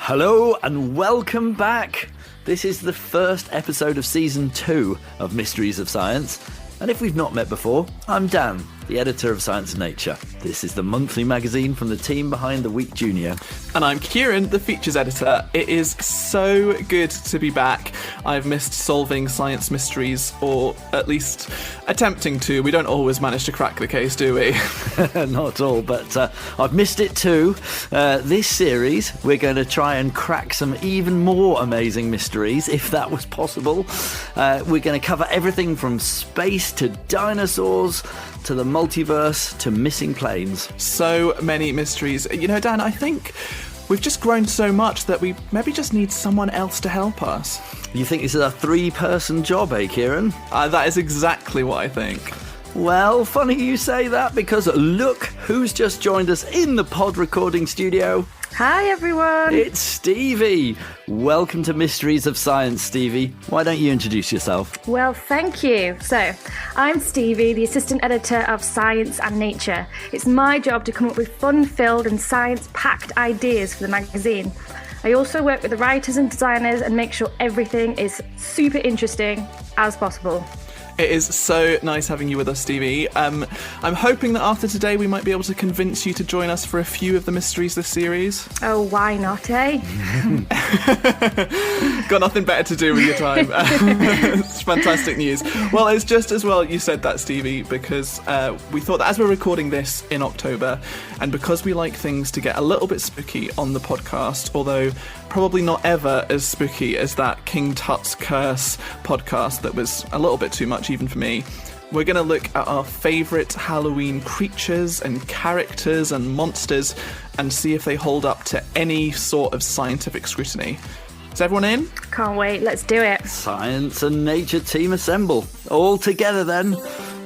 Hello and welcome back. This is the first episode of Season 2 of Mysteries of Science. And if we've not met before, I'm Dan, the editor of Science+Nature. This is the monthly magazine from the team behind The Week Junior. And I'm Ciaran, the features editor. It is so good to be back. I've missed solving science mysteries, or at least attempting to. We don't always manage to crack the case, do we? Not at all, but I've missed it too. This series, we're going to try and crack some even more amazing mysteries, if that was possible. We're going to cover everything from space to dinosaurs, to the multiverse, to missing planes. So many mysteries. You know, Dan, I think we've just grown so much that we maybe just need someone else to help us. You think this is a 3-person job, eh, Ciaran? That is exactly what I think. Well, funny you say that, because look who's just joined us in the pod recording studio. Hi, everyone. It's Stevie. Welcome to Mysteries of Science, Stevie. Why don't you introduce yourself? Well, thank you. So, I'm Stevie, the assistant editor of Science and Nature. It's my job to come up with fun-filled and science-packed ideas for the magazine. I also work with the writers and designers and make sure everything is super interesting as possible. It is so nice having you with us, Stevie. I'm hoping that after today we might be able to convince you to join us for a few of the mysteries this series. Oh, why not, eh? Got nothing better to do with your time. It's fantastic news. Well, it's just as well you said that, Stevie, because we thought that as we're recording this in October, and because we like things to get a little bit spooky on the podcast, although probably not ever as spooky as that King Tut's Curse podcast that was a little bit too much even for me, we're going to look at our favourite Halloween creatures and characters and monsters and see if they hold up to any sort of scientific scrutiny. Is everyone in? Can't wait, let's do it. Science and Nature team assemble. All together then.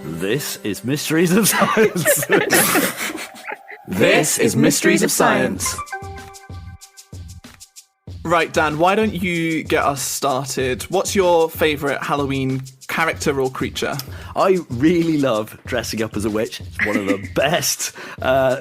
This is Mysteries of Science. This is Mysteries of Science. Right, Dan, why don't you get us started? What's your favourite Halloween character or creature? I really love dressing up as a witch. It's one of the best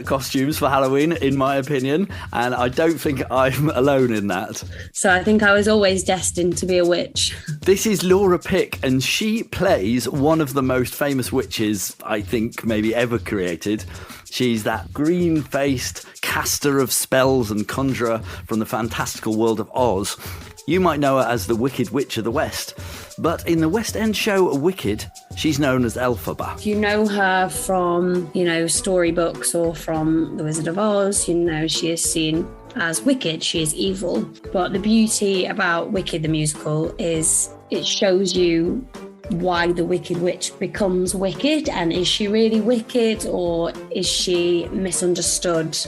costumes for Halloween, in my opinion, and I don't think I'm alone in that. So I think I was always destined to be a witch. This is Laura Pick, and she plays one of the most famous witches I think maybe ever created. She's that green-faced caster of spells and conjurer from the fantastical world of Oz. You might know her as the Wicked Witch of the West, but in the West End show Wicked, she's known as Elphaba. If you know her from, storybooks or from The Wizard of Oz, she is seen as wicked, she is evil. But the beauty about Wicked the musical is it shows you why the Wicked Witch becomes wicked, and is she really wicked or is she misunderstood?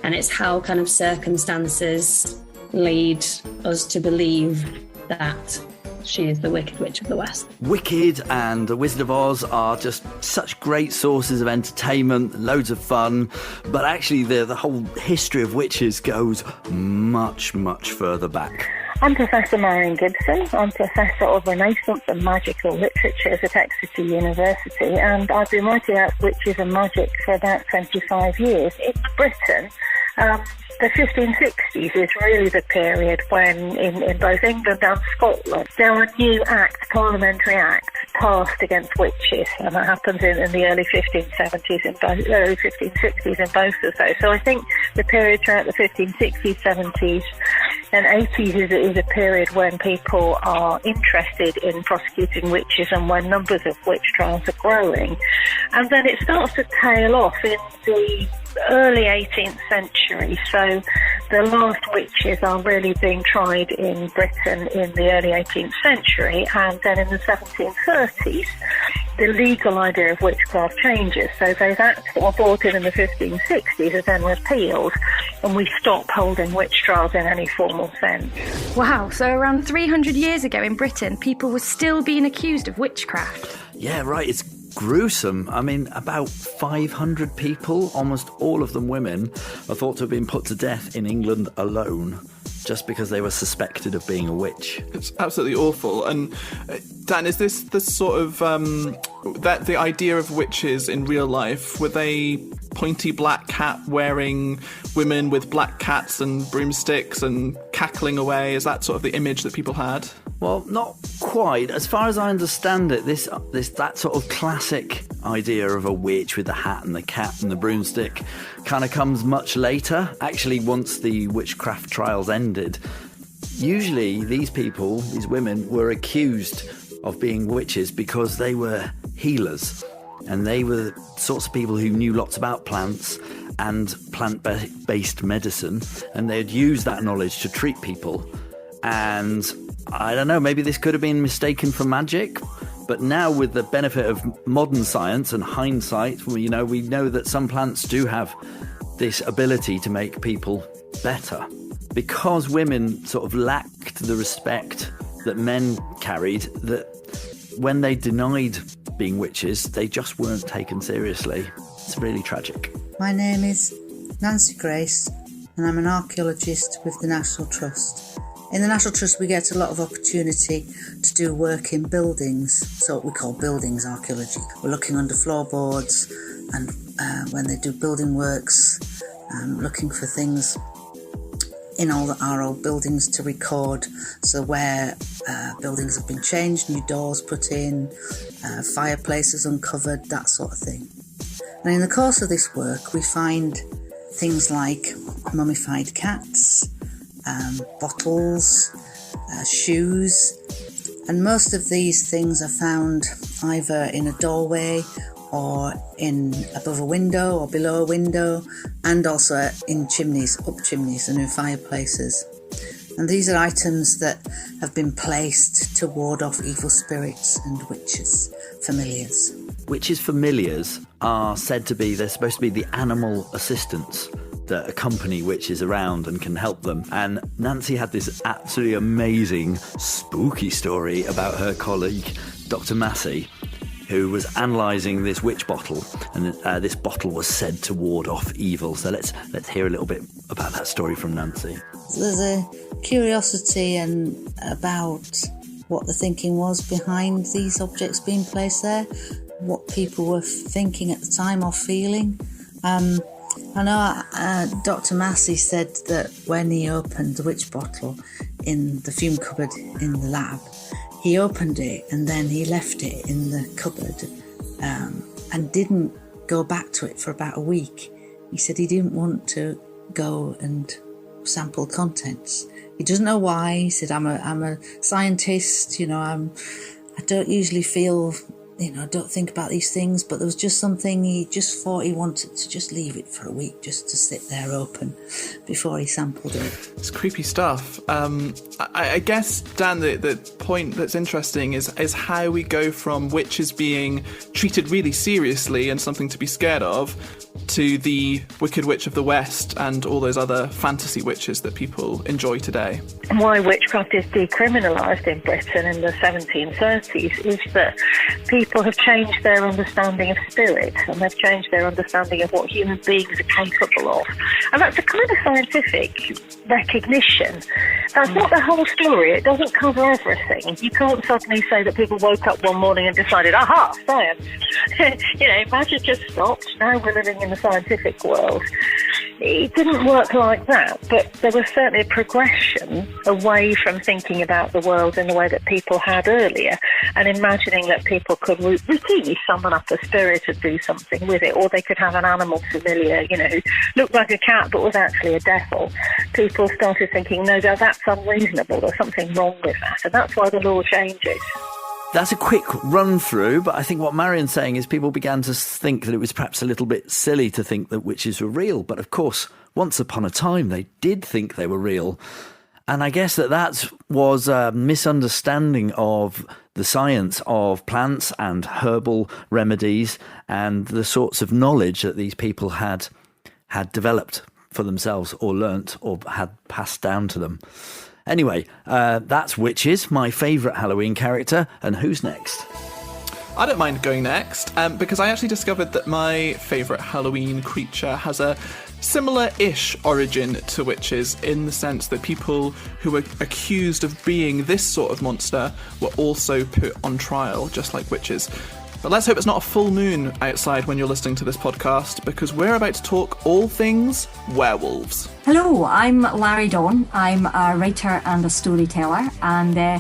And it's how kind of circumstances lead us to believe that she is the Wicked Witch of the West. Wicked and The Wizard of Oz are just such great sources of entertainment, loads of fun, but actually the whole history of witches goes much, much further back. I'm Professor Marion Gibson. I'm Professor of Renaissance and Magical Literatures at Exeter University, and I've been writing about witches and magic for about 25 years. In Britain, the 1560s is really the period when in both England and Scotland there were new acts, parliamentary acts, passed against witches, and that happens in the early 1570s and early 1560s in both of those. So I think the period throughout the 1560s, 70s and 80s is a period when people are interested in prosecuting witches and when numbers of witch trials are growing. And then it starts to tail off in the early 18th century. So the last witches are really being tried in Britain in the early 18th century, and then in the 1730s the legal idea of witchcraft changes. So those acts that were brought in the 1560s are then repealed, and we stop holding witch trials in any formal sense. Wow, so around 300 years ago in Britain, people were still being accused of witchcraft. Yeah, right, it's gruesome. I mean, about 500 people, almost all of them women, are thought to have been put to death in England alone just because they were suspected of being a witch. It's absolutely awful. And Dan, is this the sort of that the idea of witches in real life, were they pointy black cat wearing women with black cats and broomsticks and cackling away? Is that sort of the image that people had? Well, not quite. As far as I understand it, that sort of classic idea of a witch with the hat and the cat and the broomstick kind of comes much later. Actually, once the witchcraft trials ended, usually these people, these women, were accused of being witches because they were healers. And they were the sorts of people who knew lots about plants and plant-based medicine. And they'd use that knowledge to treat people. And I don't know, maybe this could have been mistaken for magic. But now with the benefit of modern science and hindsight, we know that some plants do have this ability to make people better. Because women sort of lacked the respect that men carried, that when they denied being witches, they just weren't taken seriously. It's really tragic. My name is Nancy Grace, and I'm an archaeologist with the National Trust. In the National Trust, we get a lot of opportunity to do work in buildings, so what we call buildings archaeology. We're looking under floorboards, and when they do building works, looking for things in all our old buildings to record, so where buildings have been changed, new doors put in, fireplaces uncovered, that sort of thing. And in the course of this work, we find things like mummified cats, bottles, shoes, and most of these things are found either in a doorway or above a window or below a window, and also in chimneys, up chimneys and in fireplaces. And these are items that have been placed to ward off evil spirits and witches' familiars. Witches' familiars are said to be, they're supposed to be the animal assistants that accompany witches around and can help them. And Nancy had this absolutely amazing, spooky story about her colleague, Dr. Massey, who was analysing this witch bottle, and this bottle was said to ward off evil. So let's hear a little bit about that story from Nancy. There's a curiosity about what the thinking was behind these objects being placed there, what people were thinking at the time or feeling. I know Dr. Massey said that when he opened the witch bottle in the fume cupboard in the lab, he opened it and then he left it in the cupboard and didn't go back to it for about a week. He said he didn't want to go and sample contents. He doesn't know why. He said, I'm a scientist, I don't usually feel, I don't think about these things, but there was just something he just thought he wanted to just leave it for a week, just to sit there open before he sampled it. It's creepy stuff. I guess, Dan, the point that's interesting is how we go from witches being treated really seriously and something to be scared of to the Wicked Witch of the West and all those other fantasy witches that people enjoy today. Why witchcraft is decriminalised in Britain in the 1730s is that people have changed their understanding of spirit, and they've changed their understanding of what human beings are capable of. And that's a kind of scientific recognition. That's not the whole story. It doesn't cover everything. You can't suddenly say that people woke up one morning and decided, aha, science. Magic just stopped. Now we're living in the scientific world. It didn't work like that, but there was certainly a progression away from thinking about the world in the way that people had earlier, and imagining that people could routinely summon up a spirit and do something with it, or they could have an animal familiar, who looked like a cat but was actually a devil. People started thinking, no, that's unreasonable, there's something wrong with that, and that's why the law changes. That's a quick run through, but I think what Marian's saying is people began to think that it was perhaps a little bit silly to think that witches were real. But of course, once upon a time, they did think they were real. And I guess that was a misunderstanding of the science of plants and herbal remedies and the sorts of knowledge that these people had developed for themselves or learnt or had passed down to them. Anyway, that's witches, my favourite Halloween character. And who's next? I don't mind going next, because I actually discovered that my favourite Halloween creature has a similar-ish origin to witches, in the sense that people who were accused of being this sort of monster were also put on trial, just like witches. But let's hope it's not a full moon outside when you're listening to this podcast, because we're about to talk all things werewolves. Hello, I'm Larry Dawn. I'm a writer and a storyteller, and I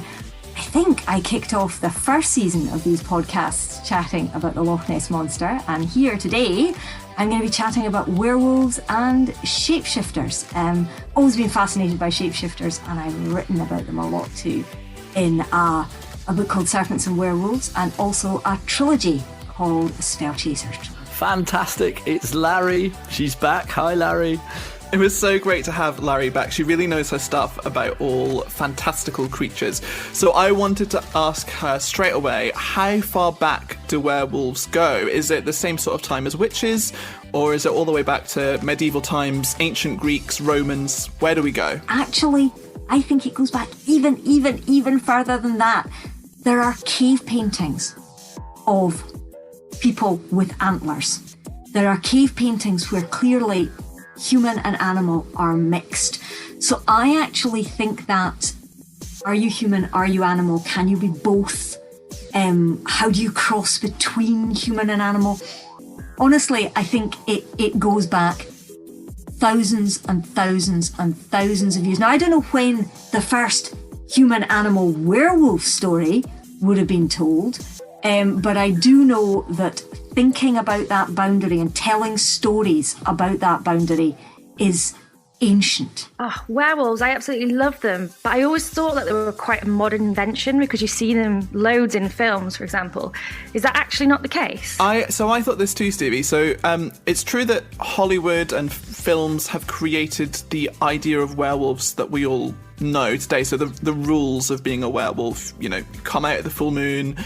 think I kicked off the first season of these podcasts chatting about the Loch Ness Monster, and here today I'm going to be chatting about werewolves and shapeshifters. Always been fascinated by shapeshifters, and I've written about them a lot too in a book called Serpents and Werewolves, and also a trilogy called Spell Chasers. Fantastic. It's Larry. She's back. Hi, Larry. It was so great to have Larry back. She really knows her stuff about all fantastical creatures. So I wanted to ask her straight away, how far back do werewolves go? Is it the same sort of time as witches? Or is it all the way back to medieval times, ancient Greeks, Romans? Where do we go? Actually, I think it goes back even further than that. There are cave paintings of people with antlers. There are cave paintings where clearly human and animal are mixed. So I actually think that, are you human, are you animal, can you be both? How do you cross between human and animal? Honestly, I think it goes back thousands and thousands and thousands of years. Now, I don't know when the first human-animal werewolf story would have been told, but I do know that thinking about that boundary and telling stories about that boundary is ancient. Oh, werewolves, I absolutely love them. But I always thought that they were quite a modern invention because you see them loads in films, for example. Is that actually not the case? So I thought this too, Stevie. So it's true that Hollywood and films have created the idea of werewolves that we all know today. So the rules of being a werewolf, you come out at the full moon.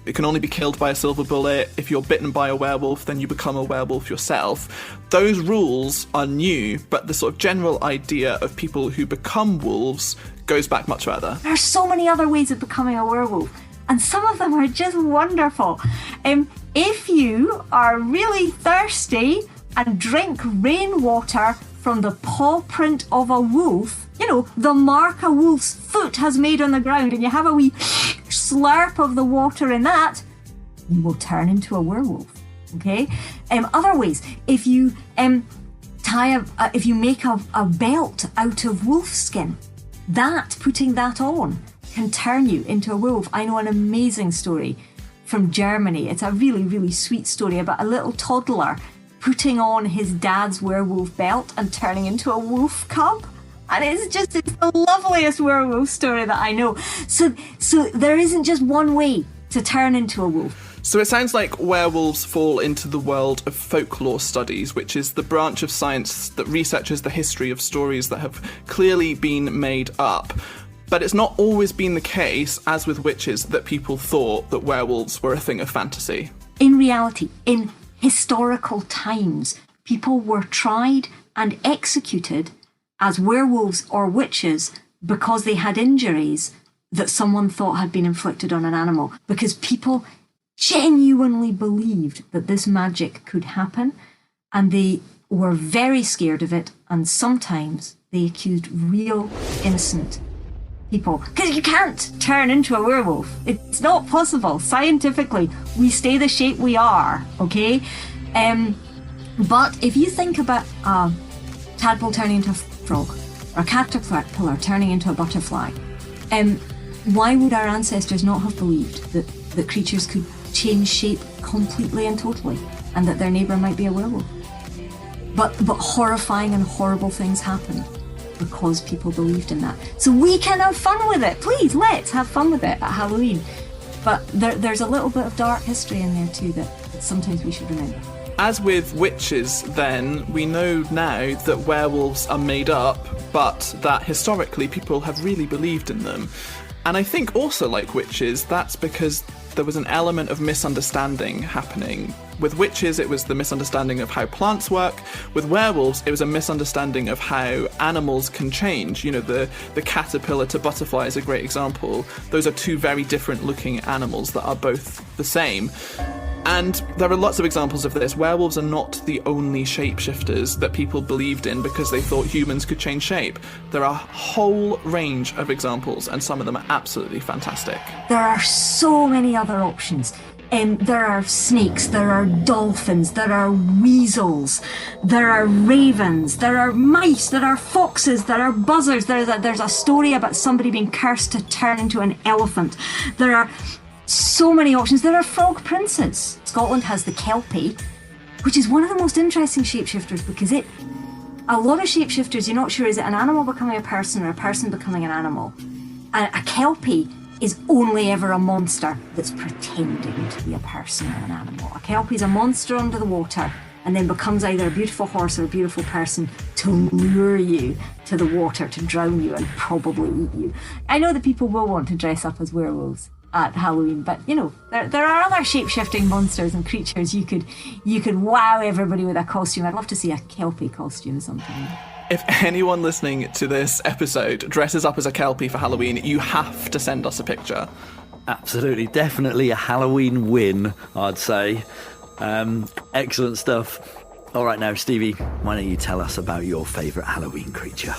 It can only be killed by a silver bullet. If you're bitten by a werewolf, then you become a werewolf yourself. Those rules are new, but the sort of general idea of people who become wolves goes back much further. There are so many other ways of becoming a werewolf, and some of them are just wonderful. If you are really thirsty and drink rainwater from the paw print of a wolf, the mark a wolf's foot has made on the ground, and you have a wee slurp of the water in that, you will turn into a werewolf. Okay. Other ways, if you if you make a belt out of wolf skin, putting that on can turn you into a werewolf. I know an amazing story from Germany. It's a really, really sweet story about a little toddler putting on his dad's werewolf belt and turning into a wolf cub. And it's the loveliest werewolf story that I know. So there isn't just one way to turn into a wolf. So it sounds like werewolves fall into the world of folklore studies, which is the branch of science that researches the history of stories that have clearly been made up. But it's not always been the case, as with witches, that people thought that werewolves were a thing of fantasy. In reality, in historical times, people were tried and executed as werewolves or witches because they had injuries that someone thought had been inflicted on an animal, because people genuinely believed that this magic could happen, and they were very scared of it, and sometimes they accused real innocent people. Because you can't turn into a werewolf. It's not possible. Scientifically, we stay the shape we are, okay? But if you think about a tadpole turning into a frog, or a caterpillar turning into a butterfly, why would our ancestors not have believed that creatures could change shape completely and totally, and that their neighbour might be a werewolf? But horrifying and horrible things happened because people believed in that. So we can have fun with it. Please, let's have fun with it at Halloween. But there's a little bit of dark history in there too that sometimes we should remember. As with witches, then, we know now that werewolves are made up, but that historically people have really believed in them. And I think also, like witches, that's because there was an element of misunderstanding happening. With witches, it was the misunderstanding of how plants work. With werewolves, it was a misunderstanding of how animals can change. The caterpillar to butterfly is a great example. Those are two very different looking animals that are both the same. And there are lots of examples of this. Werewolves are not the only shapeshifters that people believed in because they thought humans could change shape. There are a whole range of examples, and some of them are absolutely fantastic. There are so many other options. There are snakes, there are dolphins, there are weasels, there are ravens, there are mice, there are foxes, there are buzzards. There's a story about somebody being cursed to turn into an elephant. There are so many options. There are frog princes. Scotland has the Kelpie, which is one of the most interesting shapeshifters because a lot of shapeshifters, you're not sure, is it an animal becoming a person or a person becoming an animal? A Kelpie is only ever a monster that's pretending to be a person or an animal. A Kelpie is a monster under the water and then becomes either a beautiful horse or a beautiful person to lure you to the water, to drown you and probably eat you. I know that people will want to dress up as werewolves at Halloween, but you know, there are other shape-shifting monsters and creatures you could wow everybody with a costume. I'd love to see a Kelpie costume sometime. If anyone listening to this episode dresses up as a Kelpie for Halloween, you have to send us a picture. Absolutely, definitely a Halloween win, I'd say. Excellent stuff. All right, now, Stevie, why don't you tell us about your favourite Halloween creature?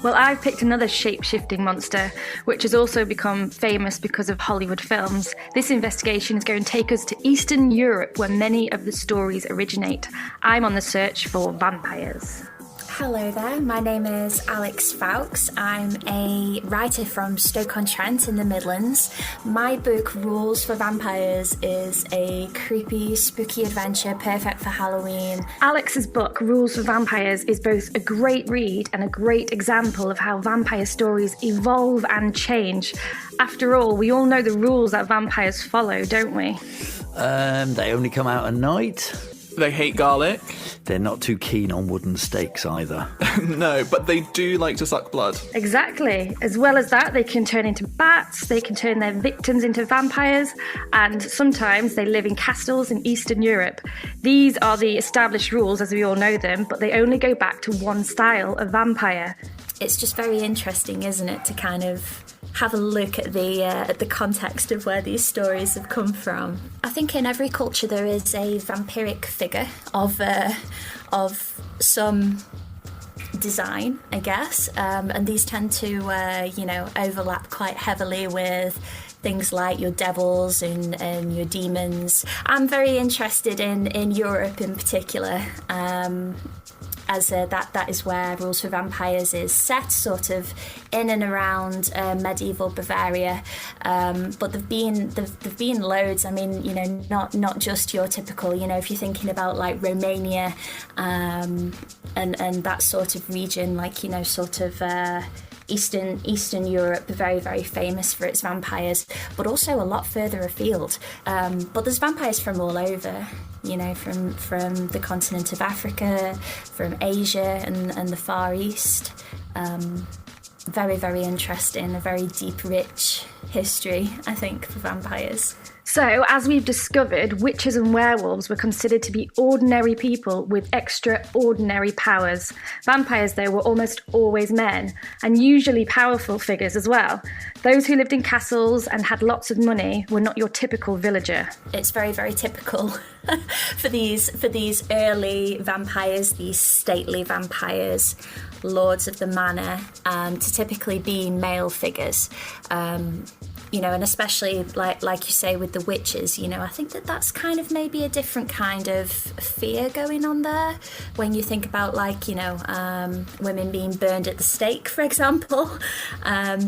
Well, I've picked another shape-shifting monster, which has also become famous because of Hollywood films. This investigation is going to take us to Eastern Europe, where many of the stories originate. I'm on the search for vampires. Hello there, my name is Alex Fowkes. I'm a writer from Stoke-on-Trent in the Midlands. My book, Rules for Vampires, is a creepy, spooky adventure perfect for Halloween. Alex's book, Rules for Vampires, is both a great read and a great example of how vampire stories evolve and change. After all, we all know the rules that vampires follow, don't we? They only come out at night. They hate garlic. They're not too keen on wooden stakes either. No, but they do like to suck blood. Exactly. As well as that, they can turn into bats, they can turn their victims into vampires, and sometimes they live in castles in Eastern Europe. These are the established rules as we all know them, but they only go back to one style of vampire. It's just very interesting, isn't it, to kind of have a look at the context of where these stories have come from. I think in every culture there is a vampiric figure of some design, I guess, and these tend to overlap quite heavily with things like your devils and your demons. I'm very interested in Europe in particular. As that is where Rules for Vampires is set, sort of in and around medieval Bavaria. But there've been loads. I mean, not just your typical. If you're thinking about like Romania and that sort of region, like sort of. Eastern Europe, very, very famous for its vampires, but also a lot further afield. But there's vampires from all over, from the continent of Africa, from Asia and the Far East. Very, very interesting, a very deep, rich history, I think, for vampires. So, as we've discovered, witches and werewolves were considered to be ordinary people with extraordinary powers. Vampires, though, were almost always men, and usually powerful figures as well. Those who lived in castles and had lots of money were not your typical villager. It's very, very typical for these early vampires, these stately vampires, lords of the manor, to typically be male figures. And especially like you say with the witches, I think that's kind of maybe a different kind of fear going on there when you think about women being burned at the stake, for example,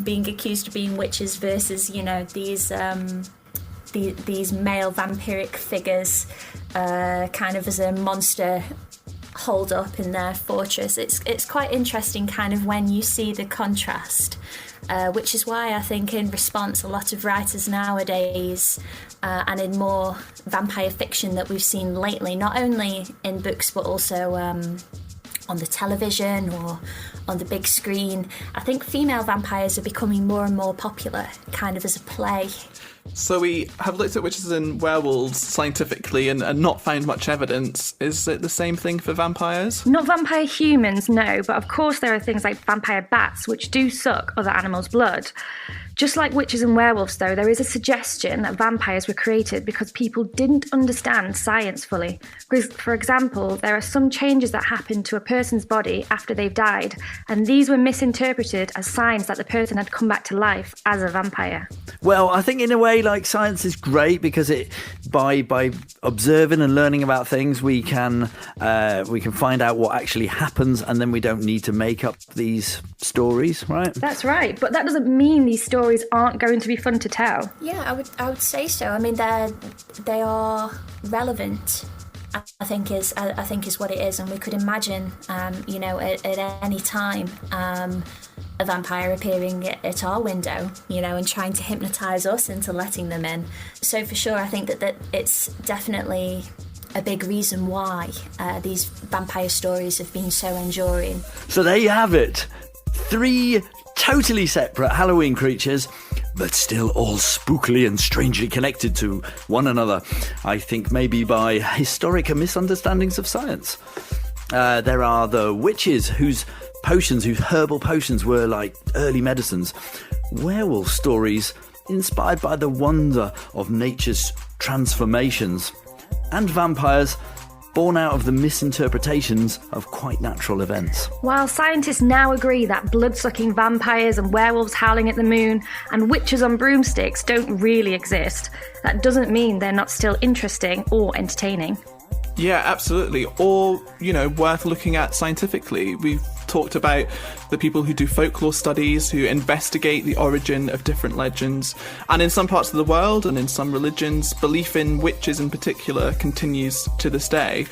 being accused of being witches versus these male vampiric figures kind of as a monster holed up in their fortress. It's quite interesting kind of when you see the contrast. Which is why I think in response a lot of writers nowadays and in more vampire fiction that we've seen lately, not only in books but also on the television or on the big screen, I think female vampires are becoming more and more popular kind of as a play. So we have looked at witches and werewolves scientifically and not found much evidence. Is it the same thing for vampires? Not vampire humans, no, but of course there are things like vampire bats, which do suck other animals' blood. Just like witches and werewolves, though, there is a suggestion that vampires were created because people didn't understand science fully. For example, there are some changes that happen to a person's body after they've died, and these were misinterpreted as signs that the person had come back to life as a vampire. Well, I think in a way, like, science is great because by observing and learning about things, we can find out what actually happens, and then we don't need to make up these stories, right? That's right, but that doesn't mean these stories aren't going to be fun to tell. Yeah, I would say so. I mean, they are relevant. I think is what it is, and we could imagine, at any time, a vampire appearing at our window, and trying to hypnotise us into letting them in. So for sure, I think that it's definitely a big reason why these vampire stories have been so enduring. So there you have it. 3 totally separate Halloween creatures, but still all spookily and strangely connected to one another. I think maybe by historic misunderstandings of science. There are the witches whose herbal potions were like early medicines. Werewolf stories inspired by the wonder of nature's transformations. And vampires born out of the misinterpretations of quite natural events. While scientists now agree that blood-sucking vampires and werewolves howling at the moon and witches on broomsticks don't really exist, that doesn't mean they're not still interesting or entertaining. Yeah, absolutely. Or, worth looking at scientifically. We've talked about the people who do folklore studies, who investigate the origin of different legends. And in some parts of the world and in some religions, belief in witches in particular continues to this day.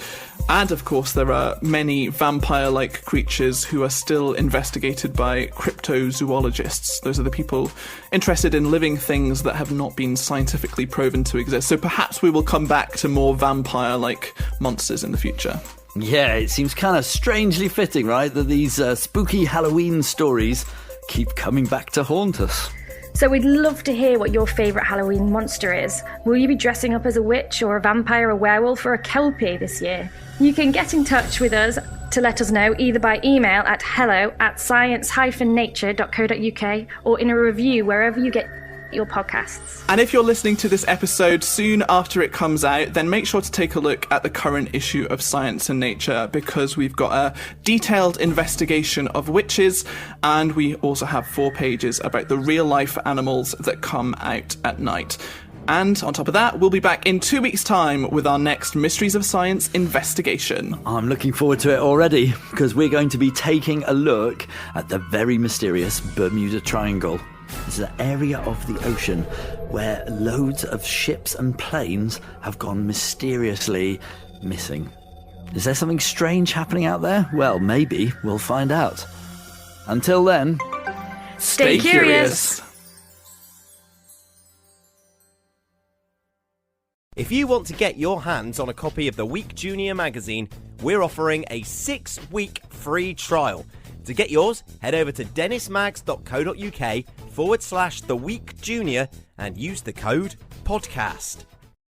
And of course, there are many vampire-like creatures who are still investigated by cryptozoologists. Those are the people interested in living things that have not been scientifically proven to exist. So perhaps we will come back to more vampire-like monsters in the future. Yeah, it seems kind of strangely fitting, right, that these spooky Halloween stories keep coming back to haunt us. So we'd love to hear what your favourite Halloween monster is. Will you be dressing up as a witch or a vampire, a werewolf or a kelpie this year? You can get in touch with us to let us know either by email at hello@science-nature.co.uk or in a review wherever you get your podcasts. And if you're listening to this episode soon after it comes out, then make sure to take a look at the current issue of Science and Nature, because we've got a detailed investigation of witches, and we also have 4 pages about the real life animals that come out at night. And on top of that, we'll be back in 2 weeks' time with our next Mysteries of Science investigation. I'm looking forward to it already, because we're going to be taking a look at the very mysterious Bermuda Triangle. It's an area of the ocean where loads of ships and planes have gone mysteriously missing. Is there something strange happening out there? Well, maybe we'll find out. Until then, stay curious. If you want to get your hands on a copy of the Week Junior magazine, we're offering a 6-week free trial. To get yours, head over to dennismags.co.uk /The Week Junior and use the code PODCAST.